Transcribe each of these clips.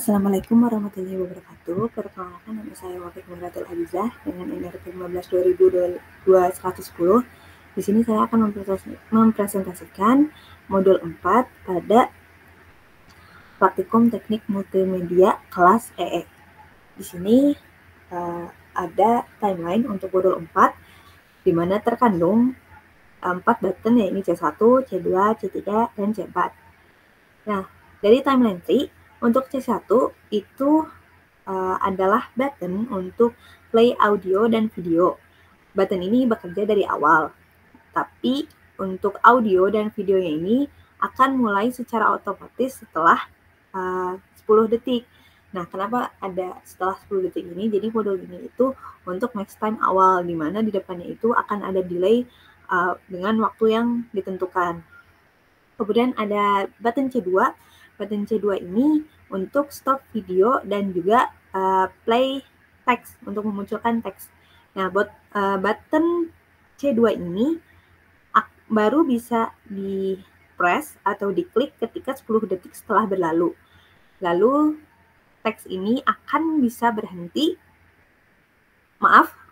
Assalamualaikum warahmatullahi wabarakatuh. Perkenalkan, nama saya Wafik Muratul Abizah dengan NRP 15-2022-110. Di sini saya akan mempresentasikan modul 4 pada praktikum teknik multimedia kelas EE. Di sini ada timeline untuk modul 4, di mana terkandung 4 button, yaitu C1, C2, C3, dan C4. Nah, dari timeline tree, untuk C1 itu adalah button untuk play audio dan video. Button ini bekerja dari awal, tapi untuk audio dan videonya ini akan mulai secara otomatis setelah 10 detik. Nah, kenapa ada setelah 10 detik ini? Jadi modul ini itu untuk max time awal, di mana di depannya itu akan ada delay dengan waktu yang ditentukan. Kemudian ada button C2. Button C2 ini untuk stop video dan juga play text, untuk memunculkan teks. Nah, button C2 ini baru bisa di-press atau diklik ketika 10 detik setelah berlalu. Lalu teks ini akan bisa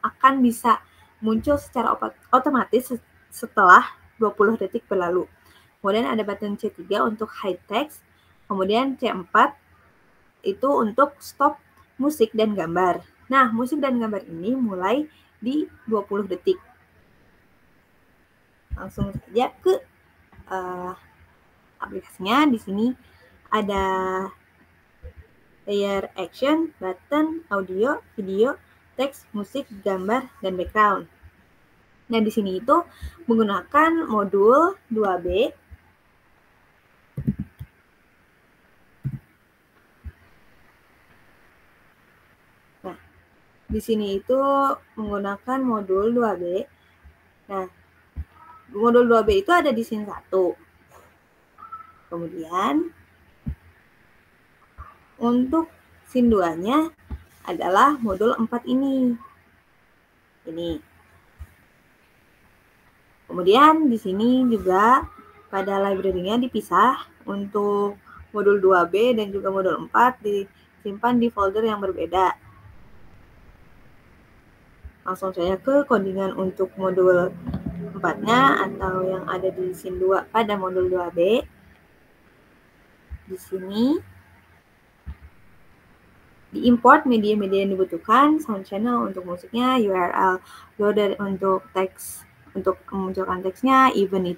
akan bisa muncul secara otomatis setelah 20 detik berlalu. Kemudian ada button C3 untuk hide text. Kemudian C4 itu untuk stop musik dan gambar. Nah, musik dan gambar ini mulai di 20 detik. Langsung saja ke aplikasinya. Di sini ada layer action, button, audio, video, teks, musik, gambar, dan background. Nah, di sini itu menggunakan modul 2B. Nah, di sini itu menggunakan modul 2B. Nah, modul 2B itu ada di scene 1. Kemudian untuk scene 2-nya adalah modul 4 ini. Kemudian di sini juga pada library-nya dipisah untuk modul 2B dan juga modul 4 disimpan di folder yang berbeda. Langsung saja ke codingan untuk modul 4-nya atau yang ada di scene 2 pada modul 2B. Di sini diimport media-media yang dibutuhkan, sound channel untuk musiknya, URL loader untuk teks, untuk memunculkan teksnya, event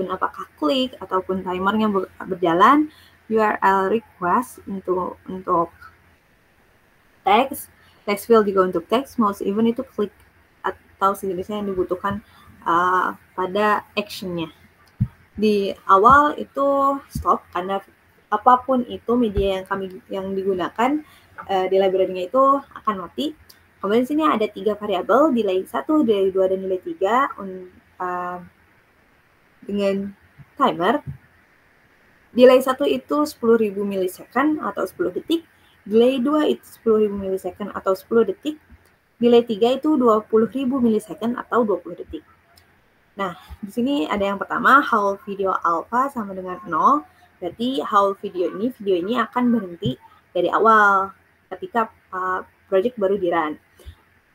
apakah klik ataupun timernya berjalan, URL request untuk teks, text field juga untuk teks, mouse event itu klik atau sejenisnya yang dibutuhkan pada actionnya. Di awal itu stop, karena apapun itu media yang digunakan di library-nya itu akan mati. Kemudian di sini ada 3 variabel, delay 1, delay 2, dan delay 3 dengan timer. Delay 1 itu 10.000 milisecond atau 10 detik. Delay 2 itu 10.000 milisecond atau 10 detik. Delay 3 itu 20.000 milisecond atau 20 detik. Nah, di sini ada yang pertama, haul video alpha sama dengan 0. Berarti haul video ini akan berhenti dari awal ketika project baru di-run.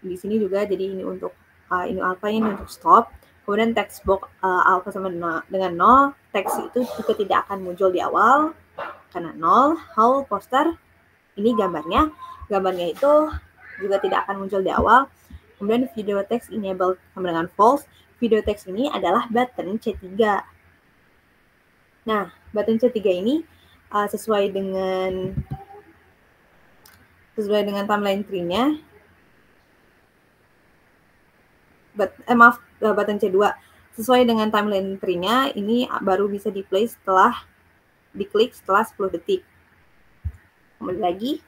Di sini juga jadi ini untuk ini alpha, ini untuk stop. Kemudian text box alpha sama dengan 0, teks itu juga tidak akan muncul di awal karena 0. Haul poster, ini gambarnya itu juga tidak akan muncul di awal. Kemudian video text enable sama dengan false. Video text ini adalah button C3. Nah, button C3 ini sesuai dengan timeline tree-nya. Button C2 sesuai dengan timeline tree-nya ini baru bisa di-play setelah diklik setelah 10 detik. Kembali lagi.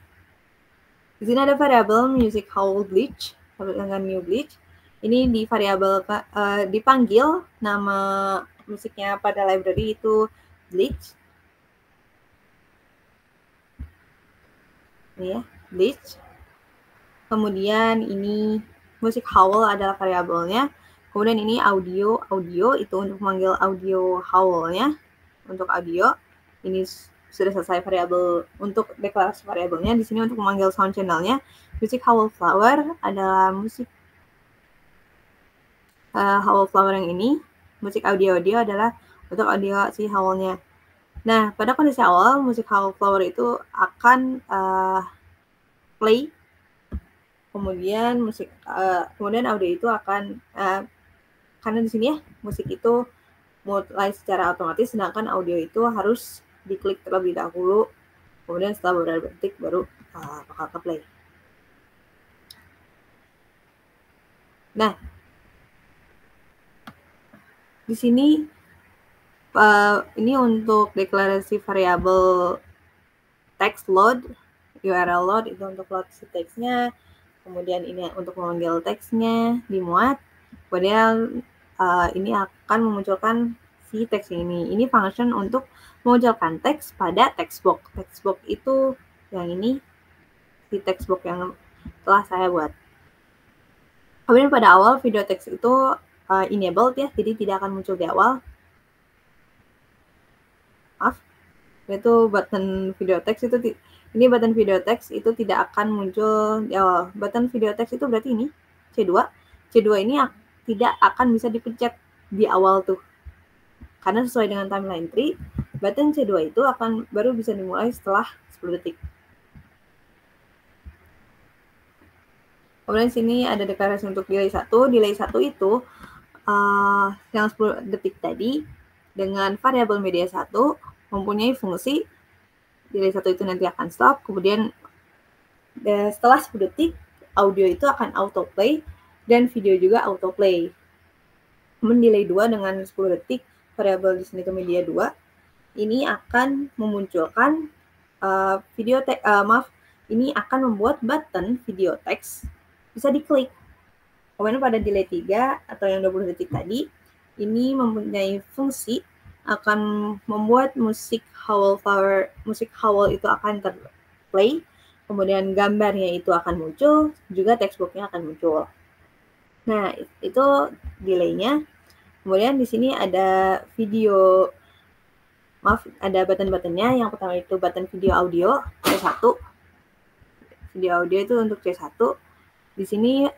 Di sini ada variabel music howl glitch sama dengan new glitch. Ini di variabel dipanggil nama musiknya pada library itu glitch. Ini ya, glitch. Kemudian ini music howl adalah variabelnya. Kemudian ini audio itu untuk memanggil audio howlnya untuk audio. Ini sudah selesai variabel untuk deklarasi variabelnya. Di sini untuk memanggil sound channelnya, musik Howl Flower adalah musik Howl Flower yang ini. Musik audio adalah untuk audio si howlnya. Nah, pada kondisi awal, musik Howl Flower itu akan play, kemudian kemudian audio itu akan karena di sini ya musik itu mulai secara otomatis, sedangkan audio itu harus diklik terlebih dahulu, kemudian setelah beberapa detik baru bakal ke play. Nah, di sini ini untuk deklarasi variabel text load, URL load itu untuk load si teksnya, kemudian ini untuk memanggil teksnya dimuat, kemudian ini akan memunculkan si teks ini. Ini function untuk memunculkan teks pada textbox. Textbox itu yang ini, si textbox yang telah saya buat. Kemudian pada awal video teks itu enabled ya, jadi tidak akan muncul di awal. Maaf, itu button video text itu ini button video text itu tidak akan muncul di awal. Button video text itu berarti ini C2. C2 ini tidak akan bisa dipencet di awal tuh. Karena sesuai dengan timeline tree, button C2 itu akan baru bisa dimulai setelah 10 detik. Kemudian sini ada deklarasi untuk delay 1. Delay 1 itu yang 10 detik tadi dengan variabel media 1 mempunyai fungsi delay 1 itu nanti akan stop, kemudian setelah 10 detik audio itu akan autoplay dan video juga autoplay. Kemudian delay 2 dengan 10 detik variabel di sini ke media 2 ini akan memunculkan ini akan membuat button video text bisa diklik. Kemudian pada delay 3 atau yang 20 detik tadi ini mempunyai fungsi akan membuat musik Howl itu akan terplay, kemudian gambarnya itu akan muncul, juga textbooknya akan muncul. Nah, itu delaynya. Kemudian di sini ada ada button-buttonnya. Yang pertama itu button video audio C1. Video audio itu untuk C1. Di sini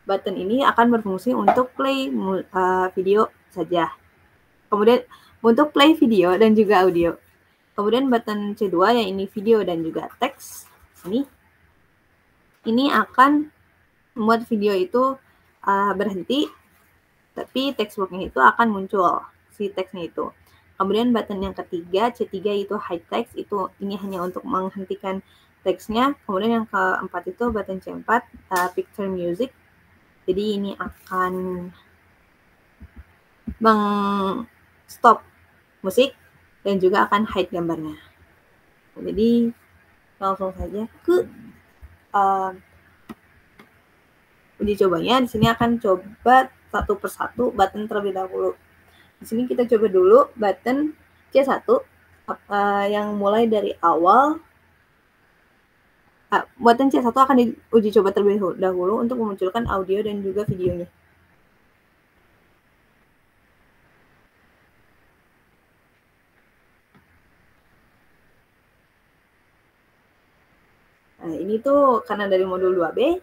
button ini akan berfungsi untuk play video saja. Kemudian untuk play video dan juga audio. Kemudian button C2 yang ini video dan juga teks. Ini akan membuat video itu berhenti, tapi textbooknya itu akan muncul si teksnya itu. Kemudian button yang ketiga C3 itu hide text, itu ini hanya untuk menghentikan teksnya. Kemudian yang keempat itu button C4 picture music. Jadi ini akan stop musik dan juga akan hide gambarnya. Jadi langsung saja ke uji cobanya. Di sini akan coba satu persatu button terlebih dahulu. Di sini kita coba dulu button C1 yang mulai dari awal. Button C1 akan diuji coba terlebih dahulu untuk memunculkan audio dan juga videonya. Nah, ini tuh karena dari modul 2B.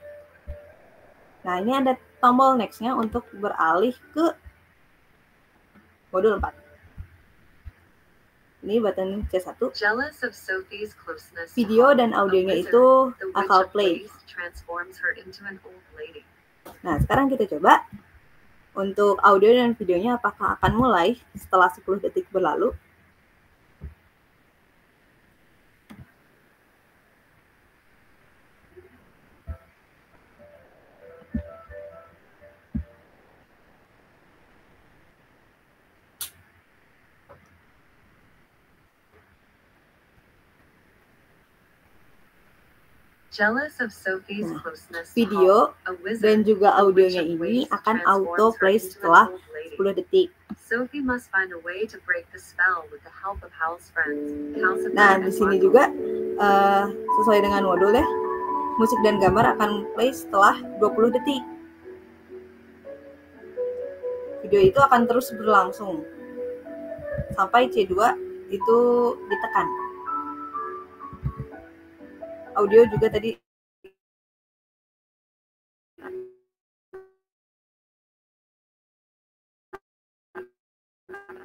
Nah, ini ada tombol next-nya untuk beralih ke modul 4. Ini button C1. Video dan audionya itu akal play. Nah, sekarang kita coba untuk audio dan videonya apakah akan mulai setelah 10 detik berlalu. Video dan juga audionya ini akan auto play setelah 10 detik. Nah, di sini juga sesuai dengan modul ya, musik dan gambar akan play setelah 20 detik. Video itu akan terus berlangsung sampai C2 itu ditekan. Audio juga tadi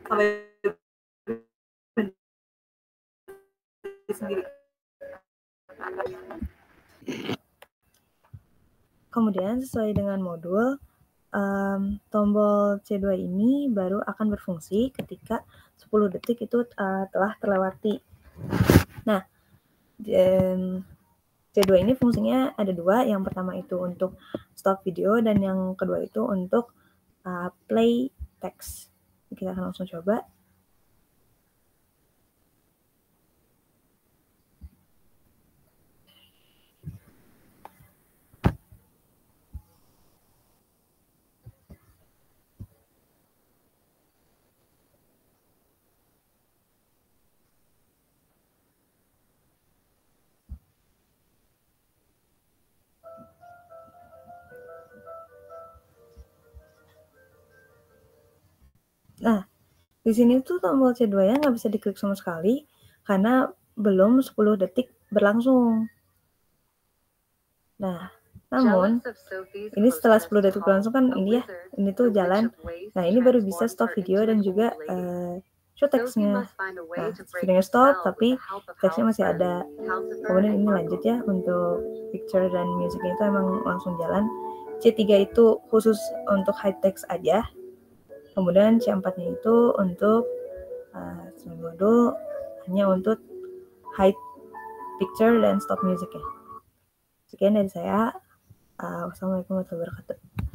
sampai sendiri. Kemudian sesuai dengan modul, tombol C2 ini baru akan berfungsi ketika 10 detik itu telah terlewati. Nah, C2 ini fungsinya ada dua. Yang pertama itu untuk stop video dan yang kedua itu untuk play text. Kita akan langsung coba. Nah, di sini tuh tombol C2-nya nggak bisa diklik sama sekali karena belum 10 detik berlangsung. Nah, namun ini setelah 10 detik berlangsung kan ini ya, ini tuh jalan. Nah, ini baru bisa stop video dan juga show text-nya. Nah, videonya stop tapi text-nya masih ada. Kemudian ini lanjut ya, untuk picture dan musiknya itu emang langsung jalan. C3 itu khusus untuk hide text aja. Kemudian C4-nya itu untuk modul hanya untuk hide picture dan stop music ya. Sekian dari saya. Wassalamualaikum warahmatullahi wabarakatuh.